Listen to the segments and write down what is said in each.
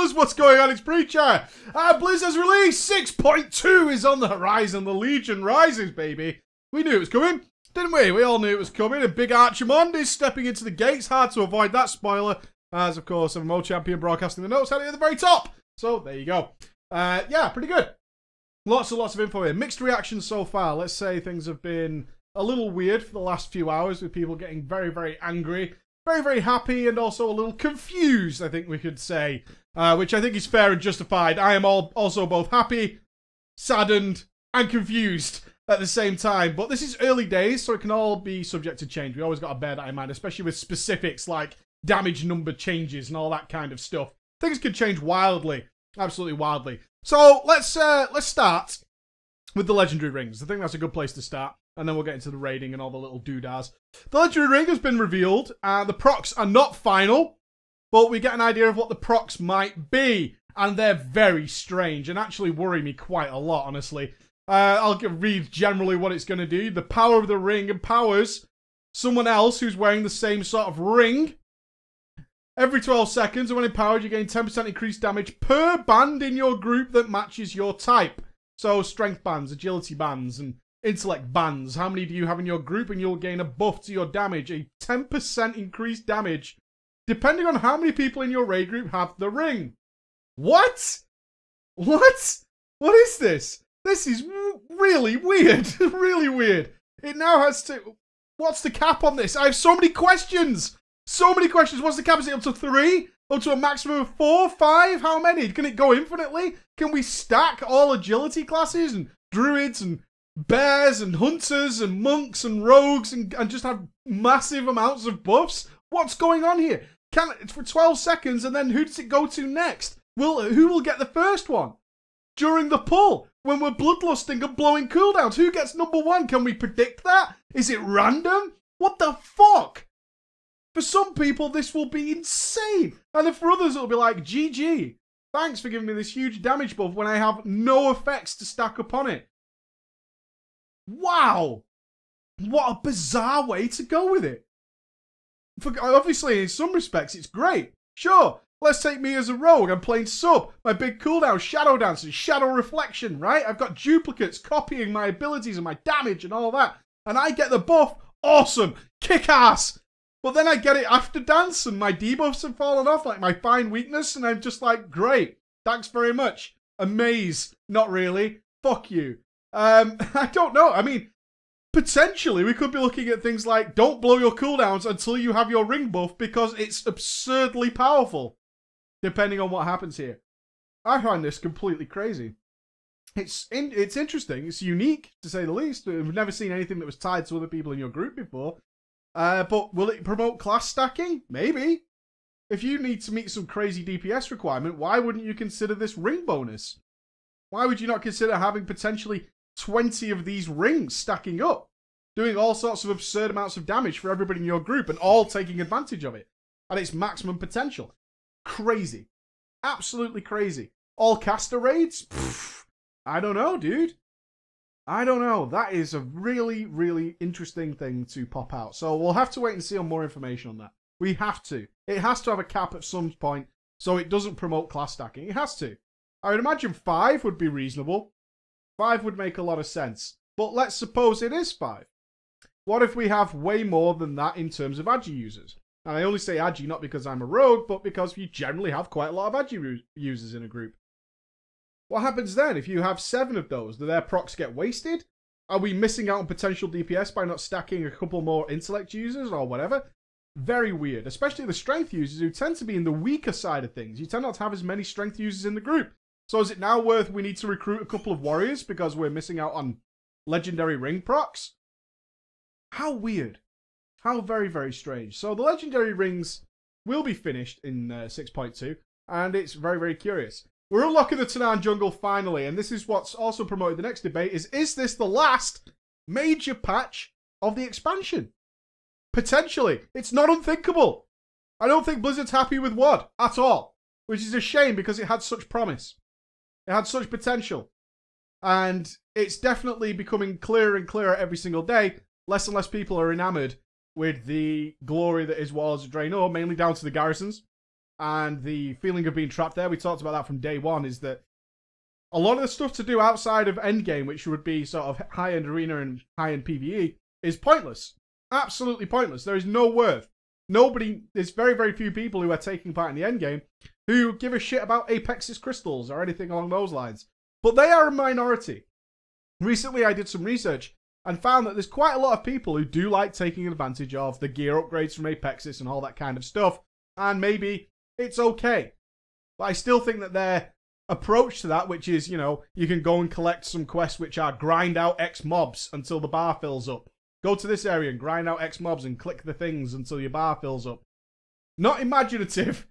fellas, what's going on? It's Preacher. Blizzard's release 6.2 is on the horizon. The Legion rises, baby. We knew it was coming, didn't we? We all knew it was coming. A big Archimond is stepping into the gates. Hard to avoid that spoiler, as of course MMO champion broadcasting the notes had it at the very top. So there you go. Yeah, pretty good. Lots of info here. Mixed reactions so far. Let's say things have been a little weird for the last few hours with people getting very, very angry, very, very happy, and also a little confused, I think we could say, which I think is fair and justified. I am also both happy, saddened, and confused at the same time. But this is early days, so it can all be subject to change. We always got to bear that in mind, especially with specifics like damage number changes and all that kind of stuff. Things can change wildly, absolutely wildly. So let's start with the legendary rings. I think that's a good place to start. And then we'll get into the raiding and all the little doodahs. The legendary ring has been revealed. The procs are not final, but we get an idea of what the procs might be. And they're very strange and actually worry me quite a lot, honestly. I'll read generally what it's going to do. The power of the ring empowers someone else who's wearing the same sort of ring. Every 12 seconds, and when empowered, you gain 10% increased damage per band in your group that matches your type. So strength bands, agility bands, and intellect bands. How many do you have in your group? And you'll gain a buff to your damage. A 10% increased damage, depending on how many people in your raid group have the ring. What? What? What is this? This is really weird. Really weird. It now has to... What's the cap on this? I have so many questions. So many questions. What's the cap? Is it up to 3? Up to a maximum of 4? 5? How many? Can it go infinitely? Can we stack all agility classes and druids and bears and hunters and monks and rogues and just have massive amounts of buffs? What's going on here? It's for 12 seconds, and then who does it go to next? Who will get the first one? During the pull, when we're bloodlusting and blowing cooldowns, who gets number 1? Can we predict that? Is it random? What the fuck? For some people, this will be insane. And then for others, it'll be like, GG. Thanks for giving me this huge damage buff when I have no effects to stack up on it. Wow. What a bizarre way to go with it. Obviously, in some respects, it's great. Sure, let's take me as a rogue. I'm playing sub. My big cooldown, Shadow Dance and Shadow Reflection, right? I've got duplicates copying my abilities and my damage and all that. And I get the buff. Awesome. Kick ass. But then I get it after dance and my debuffs have fallen off, like my fine weakness, and I'm just like, great. Thanks very much. Amaze. Not really. Fuck you. I don't know. I mean, potentially we could be looking at things like don't blow your cooldowns until you have your ring buff because it's absurdly powerful, depending on what happens here. I find this completely crazy. It's interesting. It's unique, to say the least. We've never seen anything that was tied to other people in your group before. But will it promote class stacking? Maybe. If you need to meet some crazy DPS requirement, why wouldn't you consider this ring bonus? Why would you not consider having potentially 20 of these rings stacking up, doing all sorts of absurd amounts of damage for everybody in your group and all taking advantage of it at its maximum potential? Crazy. Absolutely crazy. All caster raids? Pfft, I don't know, dude. I don't know. That is a really, really interesting thing to pop out. So we'll have to wait and see on more information on that. We have to. It has to have a cap at some point so it doesn't promote class stacking. It has to. I would imagine 5 would be reasonable. 5 would make a lot of sense. But let's suppose it is 5. What if we have way more than that in terms of Agi users? And I only say Agi not because I'm a rogue, but because you generally have quite a lot of Agi users in a group. What happens then if you have 7 of those? Do their procs get wasted? Are we missing out on potential DPS by not stacking a couple more intellect users or whatever? Very weird, especially the strength users who tend to be in the weaker side of things. You tend not to have as many strength users in the group. So is it now worth we need to recruit a couple of warriors because we're missing out on legendary ring procs? How weird. How very, very strange. So the legendary rings will be finished in 6.2, and it's very, very curious. We're unlocking the Tanaan Jungle finally, and this is what's also promoted the next debate is this the last major patch of the expansion? Potentially. It's not unthinkable. I don't think Blizzard's happy with WoD at all, which is a shame because it had such promise. It had such potential. And it's definitely becoming clearer and clearer every single day. Less and less people are enamored with the glory that is Warlords of Draenor, mainly down to the garrisons. and the feeling of being trapped there. We talked about that from day one, is that a lot of the stuff to do outside of endgame, which would be sort of high-end arena and high-end PvE, is pointless. Absolutely pointless. There is no worth. There's very, very few people who are taking part in the endgame who give a shit about Apex's crystals or anything along those lines. But they are a minority. Recently, I did some research and found that there's quite a lot of people who do like taking advantage of the gear upgrades from Apexis and all that kind of stuff. And maybe it's okay. But I still think that their approach to that, which is, you know, you can go and collect some quests which are grind out X mobs until the bar fills up. Go to this area and grind out X mobs and click the things until your bar fills up. Not imaginative.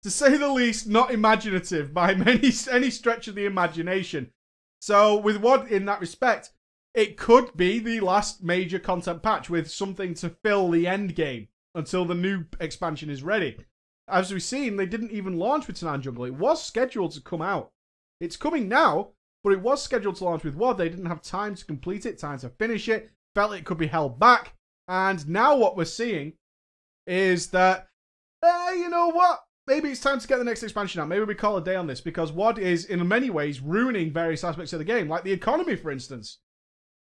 To say the least, not imaginative by any stretch of the imagination. So with WoD in that respect, it could be the last major content patch with something to fill the end game until the new expansion is ready. As we've seen, they didn't even launch with Tanaan Jungle. It was scheduled to come out. It's coming now, but it was scheduled to launch with WoD. They didn't have time to complete it, time to finish it. Felt it could be held back. And now what we're seeing is that, you know what? Maybe it's time to get the next expansion out. Maybe we call a day on this, because WoD is, in many ways, ruining various aspects of the game. Like the economy, for instance.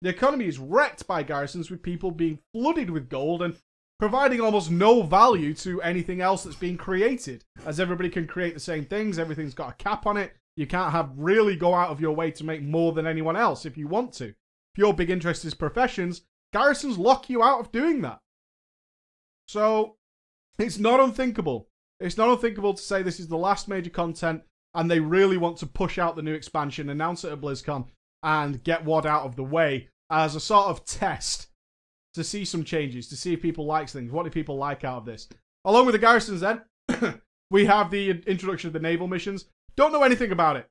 The economy is wrecked by garrisons, with people being flooded with gold and providing almost no value to anything else that's being created. As everybody can create the same things, everything's got a cap on it. You can't really go out of your way to make more than anyone else if you want to. If your big interest is professions, garrisons lock you out of doing that. So, it's not unthinkable. It's not unthinkable to say this is the last major content and they really want to push out the new expansion, announce it at BlizzCon, and get WoD out of the way as a sort of test to see some changes, to see if people like things. What do people like out of this? Along with the garrisons then, we have the introduction of the naval missions. Don't know anything about it,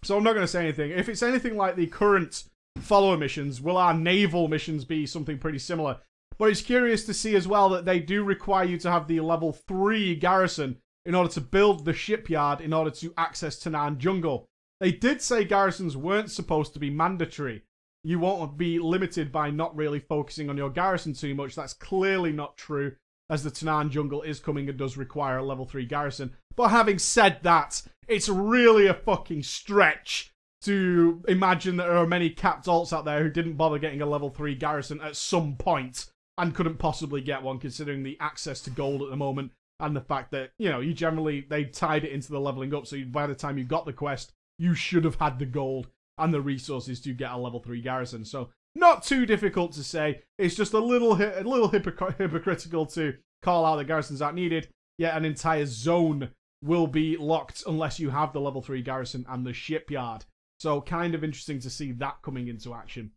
so I'm not going to say anything. If it's anything like the current follower missions, will our naval missions be something pretty similar? But it's curious to see as well that they do require you to have the level 3 garrison in order to build the shipyard in order to access Tanaan Jungle. They did say garrisons weren't supposed to be mandatory. You won't be limited by not really focusing on your garrison too much. That's clearly not true, as the Tanaan Jungle is coming and does require a level 3 garrison. But having said that, it's really a fucking stretch to imagine that there are many capped alts out there who didn't bother getting a level 3 garrison at some point and couldn't possibly get one, considering the access to gold at the moment and the fact that, you know, they tied it into the leveling up, so by the time you got the quest, you should have had the gold and the resources to get a level 3 garrison. So, not too difficult to say. It's just a little hypocritical to call out that garrisons aren't needed, yet an entire zone will be locked unless you have the level 3 garrison and the shipyard. So, kind of interesting to see that coming into action.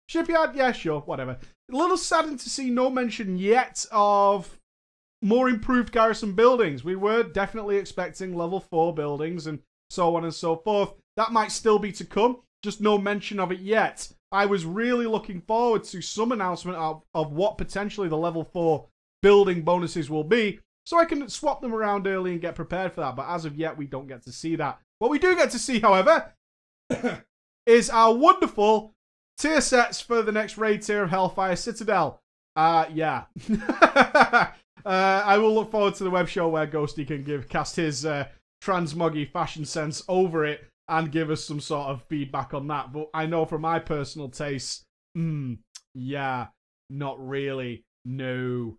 Shipyard, yeah, sure, whatever. A little saddened to see no mention yet of more improved garrison buildings. We were definitely expecting level 4 buildings and so on and so forth. That might still be to come, just no mention of it yet. I was really looking forward to some announcement of what potentially the level 4 building bonuses will be, so I can swap them around early and get prepared for that. But as of yet, we don't get to see that. What we do get to see, however, is our wonderful tier sets for the next raid tier of Hellfire Citadel. Yeah. I will look forward to the web show where Ghosty can cast his transmoggy fashion sense over it and give us some sort of feedback on that. But I know from my personal taste, yeah, not really. No.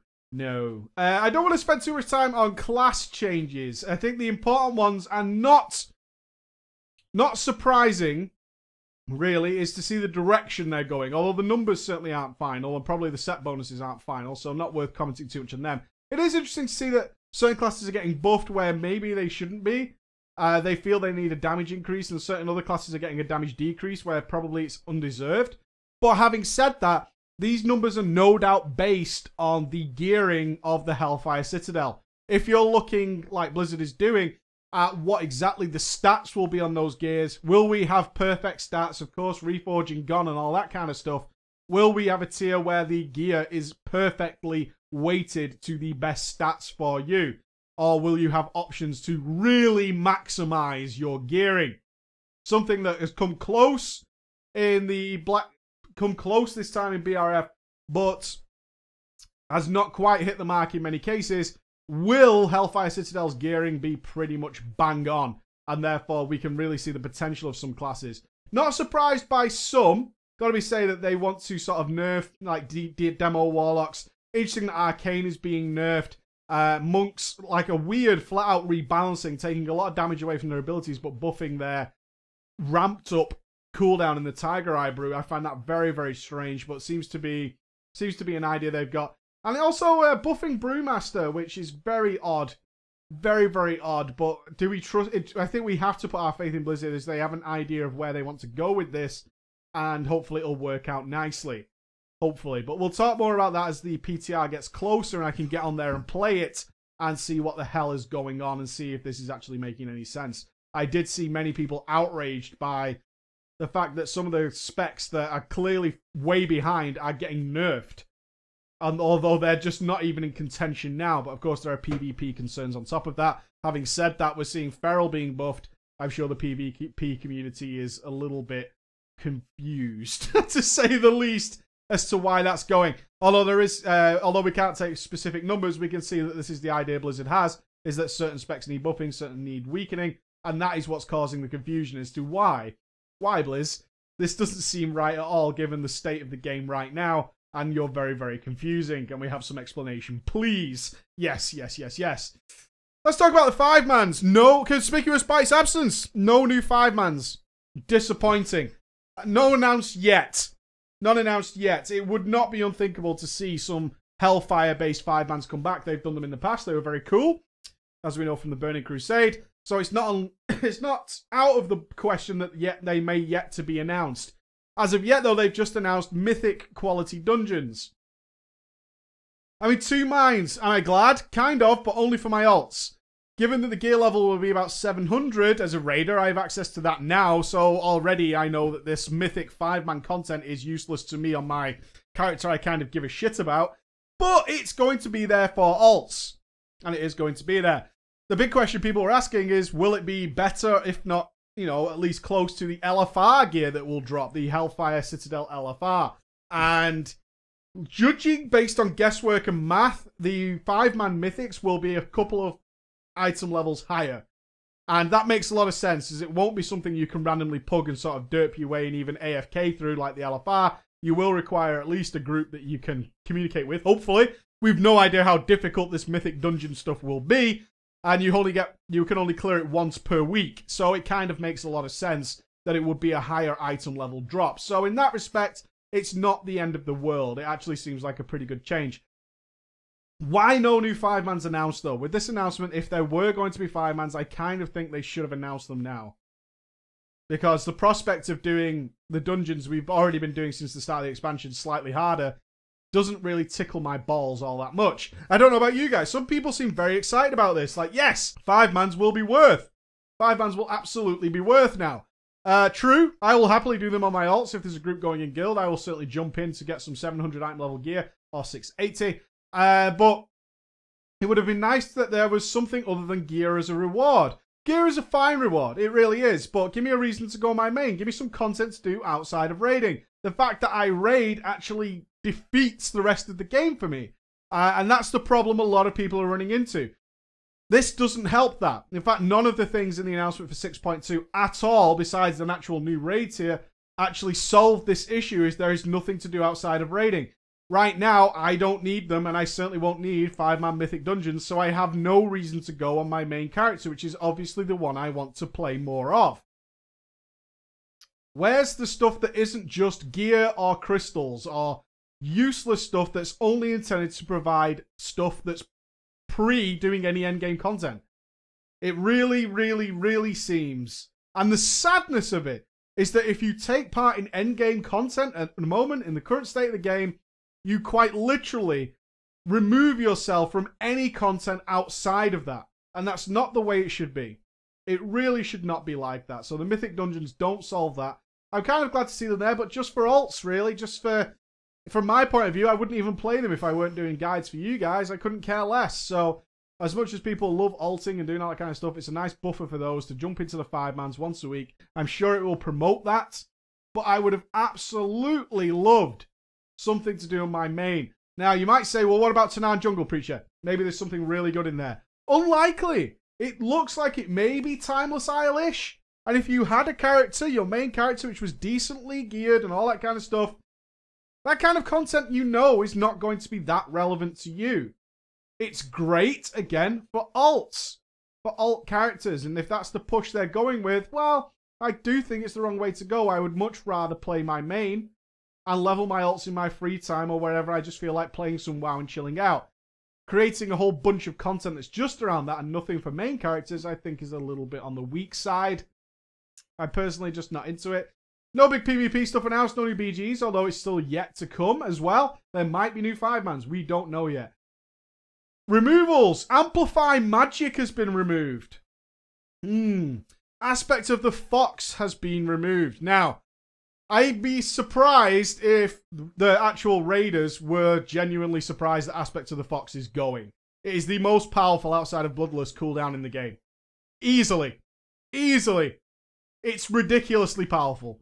I don't want to spend too much time on class changes. I think the important ones are not surprising, really, is to see the direction they're going. Although the numbers certainly aren't final, and probably the set bonuses aren't final, so not worth commenting too much on them. It is interesting to see that certain classes are getting buffed where maybe they shouldn't be. They feel they need a damage increase, and certain other classes are getting a damage decrease where probably it's undeserved. But having said that, these numbers are no doubt based on the gearing of the Hellfire Citadel. If you're looking, like Blizzard is doing, at what exactly the stats will be on those gears, will we have perfect stats, of course, reforging gone and all that kind of stuff? Will we have a tier where the gear is perfectly weighted to the best stats for you? Or will you have options to really maximize your gearing? Something that has come close in the this time in BRF, but has not quite hit the mark in many cases, will Hellfire Citadel's gearing be pretty much bang on? And therefore, we can really see the potential of some classes. Not surprised by some. Got to be saying that they want to sort of nerf, like, demo Warlocks. Interesting that Arcane is being nerfed. Monks, like a weird flat-out rebalancing, taking a lot of damage away from their abilities, but buffing their ramped-up cooldown in the Tiger Eye Brew. I find that very, very strange, but seems to be an idea they've got. And also buffing Brewmaster, which is very odd. Very, very odd, but do we trust it? I think we have to put our faith in Blizzard as they have an idea of where they want to go with this, and hopefully it'll work out nicely. Hopefully. But we'll talk more about that as the PTR gets closer and I can get on there and play it and see what the hell is going on and see if this is actually making any sense. I did see many people outraged by the fact that some of the specs that are clearly way behind are getting nerfed. And although they're just not even in contention now, but of course there are PvP concerns on top of that. Having said that, we're seeing Feral being buffed. I'm sure the PvP community is a little bit confused, to say the least, as to why that's going. Although there is, although we can't take specific numbers, we can see that this is the idea Blizzard has, is that certain specs need buffing, certain need weakening, and that is what's causing the confusion as to why. Why, Blizz? This doesn't seem right at all, given the state of the game right now. And you're very, very confusing. Can we have some explanation, please? Yes, yes, yes, yes. Let's talk about the 5-mans. No conspicuous by its absence. No new 5-mans. Disappointing. No announced yet. Not announced yet. It would not be unthinkable to see some Hellfire-based 5-mans come back. They've done them in the past. They were very cool, as we know from the Burning Crusade. So it's not out of the question that they may yet to be announced. As of yet, though, they've just announced Mythic quality dungeons. I'm in two minds. Am I glad? Kind of, but only for my alts. Given that the gear level will be about 700 as a raider, I have access to that now, so already I know that this Mythic 5-man content is useless to me on my character I kind of give a shit about. But it's going to be there for alts. And it is going to be there. The big question people are asking is, will it be better, if not, you know, at least close to the LFR gear that will drop, the Hellfire Citadel LFR. And judging based on guesswork and math, the 5-man mythics will be a couple of item levels higher. And that makes a lot of sense, as it won't be something you can randomly pug and sort of derp your way and even AFK through like the LFR. You will require at least a group that you can communicate with, hopefully. We've no idea how difficult this mythic dungeon stuff will be. And you can only clear it once per week. So it kind of makes a lot of sense that it would be a higher item level drop. So in that respect, it's not the end of the world. It actually seems like a pretty good change. Why no new 5-mans announced, though? With this announcement, if there were going to be 5-mans, I kind of think they should have announced them now. Because the prospect of doing the dungeons we've already been doing since the start of the expansion slightly harder doesn't really tickle my balls all that much. I don't know about you guys. Some people seem very excited about this. Like, yes, 5-mans will be worth. 5-mans will absolutely be worth now. True, I will happily do them on my alts. If there's a group going in guild, I will certainly jump in to get some 700 item level gear or 680. But it would have been nice that there was something other than gear as a reward. Gear is a fine reward. It really is. But give me a reason to go my main. Give me some content to do outside of raiding. The fact that I raid actually defeats the rest of the game for me. And that's the problem a lot of people are running into. This doesn't help that. In fact, none of the things in the announcement for 6.2 at all, besides an actual new raid tier, actually solve this issue, is there is nothing to do outside of raiding. Right now, I don't need them, and I certainly won't need 5-man mythic dungeons, so I have no reason to go on my main character, which is obviously the one I want to play more of. Where's the stuff that isn't just gear or crystals or useless stuff that's only intended to provide stuff that's pre-doing any endgame content? It really, really, really seems. And the sadness of it is that if you take part in endgame content at the moment, in the current state of the game, you quite literally remove yourself from any content outside of that. And that's not the way it should be. It really should not be like that. So the mythic dungeons don't solve that. I'm kind of glad to see them there, but just for alts, really. Just from my point of view, I wouldn't even play them if I weren't doing guides for you guys. I couldn't care less. So as much as people love alting and doing all that kind of stuff, it's a nice buffer for those to jump into the 5-mans once a week. I'm sure it will promote that, but I would have absolutely loved something to do on my main. Now, you might say, well, what about Tanaan Jungle, Preacher? Maybe there's something really good in there. Unlikely. It looks like it may be Timeless Isle-ish. And if you had a character, your main character, which was decently geared and all that kind of stuff, that kind of content you know is not going to be that relevant to you. It's great, again, for alts. For alt characters. And if that's the push they're going with, well, I do think it's the wrong way to go. I would much rather play my main and level my alts in my free time or wherever I just feel like playing some WoW and chilling out. Creating a whole bunch of content that's just around that and nothing for main characters, I think is a little bit on the weak side. I'm personally just not into it. No big PvP stuff announced, no new BGs, although it's still yet to come as well. There might be new 5-mans, we don't know yet. Removals. Amplify Magic has been removed. Aspect of the Fox has been removed. Now, I'd be surprised if the actual raiders were genuinely surprised that Aspect of the Fox is going. It is the most powerful outside of Bloodlust cooldown in the game. Easily. Easily. It's ridiculously powerful.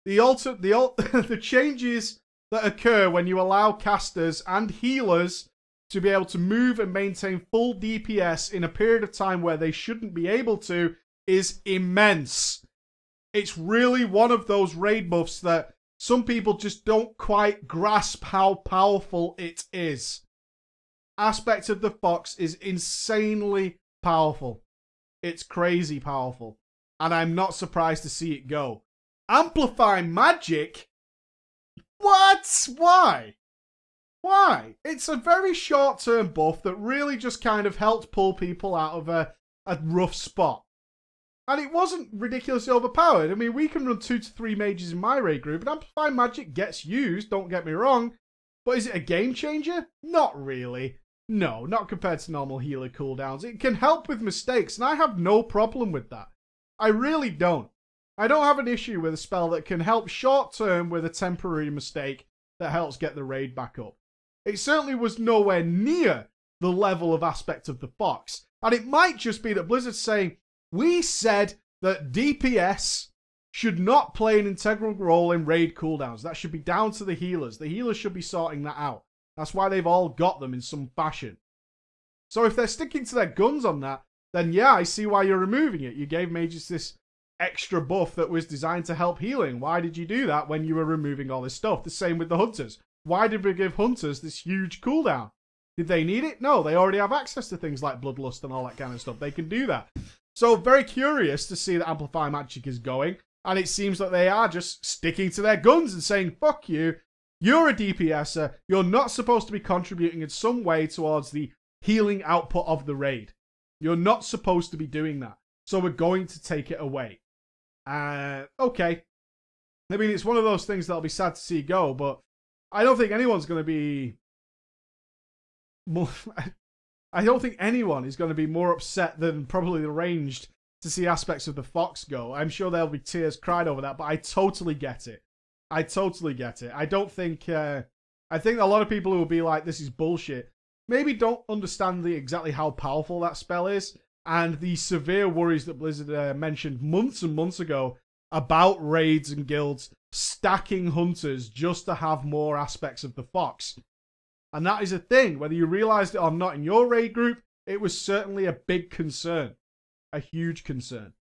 The changes that occur when you allow casters and healers to be able to move and maintain full DPS in a period of time where they shouldn't be able to is immense. It's really one of those raid buffs that some people just don't quite grasp how powerful it is. Aspect of the Fox is insanely powerful. It's crazy powerful. And I'm not surprised to see it go. Amplify Magic? What? Why? Why? It's a very short-term buff that really just kind of helped pull people out of a rough spot. And it wasn't ridiculously overpowered. I mean, we can run 2 to 3 mages in my raid group, and Amplify Magic gets used, don't get me wrong. But is it a game changer? Not really. No, not compared to normal healer cooldowns. It can help with mistakes, and I have no problem with that. I really don't. I don't have an issue with a spell that can help short-term with a temporary mistake that helps get the raid back up. It certainly was nowhere near the level of Aspect of the Fox. And it might just be that Blizzard's saying, we said that DPS should not play an integral role in raid cooldowns. That should be down to the healers. The healers should be sorting that out. That's why they've all got them in some fashion. So if they're sticking to their guns on that, then yeah, I see why you're removing it. You gave mages this extra buff that was designed to help healing. Why did you do that when you were removing all this stuff? The same with the hunters. Why did we give hunters this huge cooldown? Did they need it? No, they already have access to things like Bloodlust and all that kind of stuff. They can do that. So very curious to see that Amplify Magic is going. And it seems that they are just sticking to their guns and saying, fuck you. You're a DPSer. You're not supposed to be contributing in some way towards the healing output of the raid. You're not supposed to be doing that. So we're going to take it away. Okay. I mean, it's one of those things that'll be sad to see go, but I don't think anyone's going to be more... I don't think anyone is going to be more upset than probably the Ranged to see Aspects of the Fox go. I'm sure there'll be tears cried over that, but I totally get it. I totally get it. I don't think... I think a lot of people who will be like, this is bullshit, maybe don't understand exactly how powerful that spell is, and the severe worries that Blizzard mentioned months and months ago about raids and guilds stacking hunters just to have more Aspects of the Fox. And that is a thing. Whether you realized it or not in your raid group, it was certainly a big concern. A huge concern.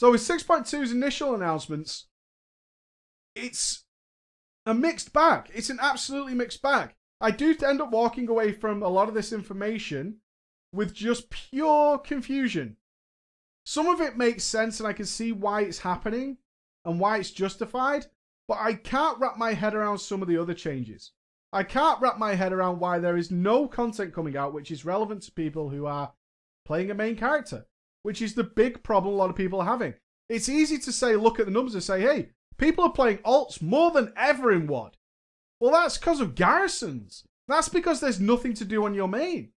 So with 6.2's initial announcements, it's a mixed bag. It's an absolutely mixed bag. I do end up walking away from a lot of this information with just pure confusion. Some of it makes sense and I can see why it's happening and why it's justified, but I can't wrap my head around some of the other changes. I can't wrap my head around why there is no content coming out which is relevant to people who are playing a main character, which is the big problem a lot of people are having. It's easy to say, look at the numbers and say, hey, people are playing alts more than ever in WoD. Well, that's because of garrisons. That's because there's nothing to do on your main.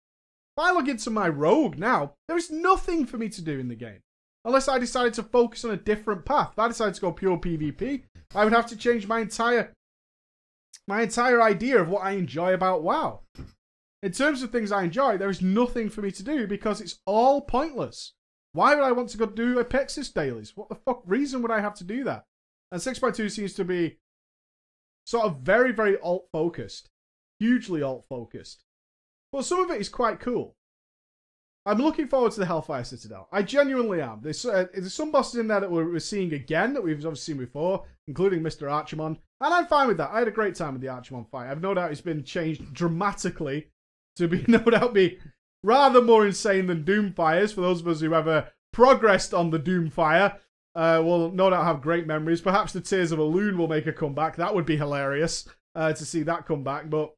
If I log into my rogue now, there is nothing for me to do in the game. Unless I decided to focus on a different path. If I decided to go pure PvP, I would have to change my entire idea of what I enjoy about WoW. In terms of things I enjoy, there is nothing for me to do because it's all pointless. Why would I want to go do Apexis dailies? What the fuck reason would I have to do that? And 6.2 seems to be sort of very, very alt-focused. Hugely alt-focused. but some of it is quite cool. I'm looking forward to the Hellfire Citadel. I genuinely am. There's some bosses in there that we're seeing again that we've obviously seen before, including Mr. Archimon, and I'm fine with that. I had a great time with the Archimon fight. I've no doubt it's been changed dramatically to be no doubt be rather more insane than Doomfires. For those of us who ever progressed on the Doomfire, will no doubt have great memories. Perhaps the Tears of a Loon will make a comeback. That would be hilarious to see that come back. But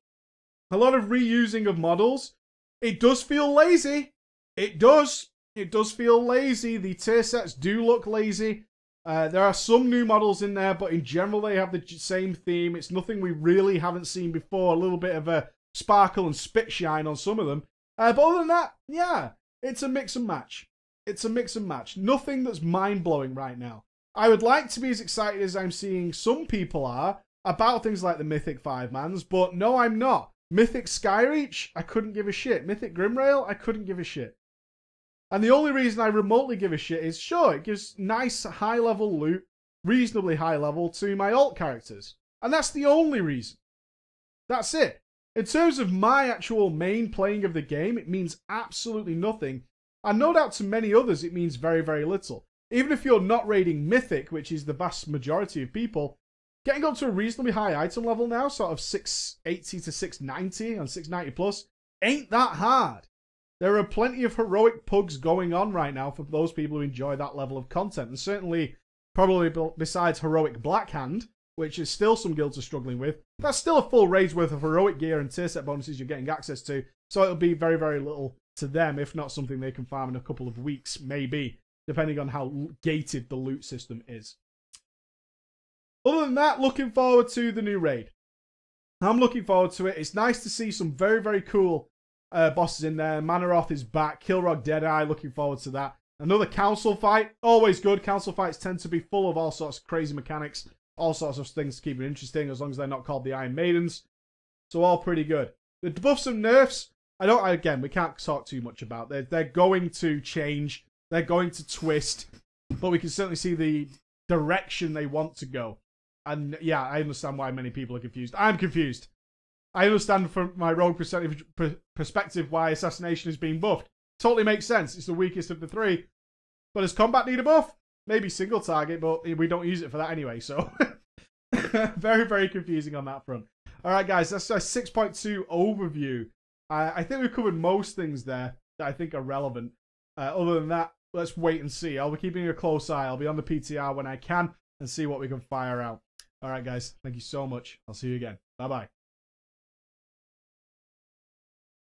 a lot of reusing of models. It does feel lazy. It does. It does feel lazy. The tier sets do look lazy. There are some new models in there, but in general they have the same theme. It's nothing we really haven't seen before. A little bit of a sparkle and spit shine on some of them. But other than that, yeah, it's a mix and match. It's a mix and match. Nothing that's mind-blowing right now. I would like to be as excited as I'm seeing some people are about things like the Mythic 5-mans, but no, I'm not. Mythic Skyreach, I couldn't give a shit. Mythic Grimrail, I couldn't give a shit. And the only reason I remotely give a shit is, sure, it gives nice high-level loot, reasonably high level, to my alt characters. And that's the only reason. That's it. In terms of my actual main playing of the game, it means absolutely nothing. And no doubt to many others, it means very, very little. Even if you're not raiding Mythic, which is the vast majority of people, getting up to a reasonably high item level now, sort of 680 to 690 and 690 plus, ain't that hard. There are plenty of heroic pugs going on right now for those people who enjoy that level of content. And certainly, probably besides heroic Blackhand, which is still some guilds are struggling with, that's still a full raid's worth of heroic gear and tier set bonuses you're getting access to. So it'll be very, very little to them, if not something they can farm in a couple of weeks, maybe, depending on how gated the loot system is. Other than that, looking forward to the new raid. I'm looking forward to it. It's nice to see some very, very cool bosses in there. Manaroth is back. Kilrog Deadeye, looking forward to that. Another council fight, always good. Council fights tend to be full of all sorts of crazy mechanics, all sorts of things to keep it interesting, as long as they're not called the Iron Maidens. So all pretty good. The buffs and nerfs, again, we can't talk too much about. They're going to change. They're going to twist. But we can certainly see the direction they want to go. And yeah, I understand why many people are confused. I'm confused. I understand from my rogue perspective why Assassination is being buffed. Totally makes sense. It's the weakest of the three. But does combat need a buff? Maybe single target, but we don't use it for that anyway. So very, very confusing on that front. All right, guys, that's a 6.2 overview. I think we've covered most things there that I think are relevant. Other than that, let's wait and see. I'll be keeping a close eye. I'll be on the PTR when I can and see what we can fire out. All right, guys, thank you so much. I'll see you again. Bye-bye.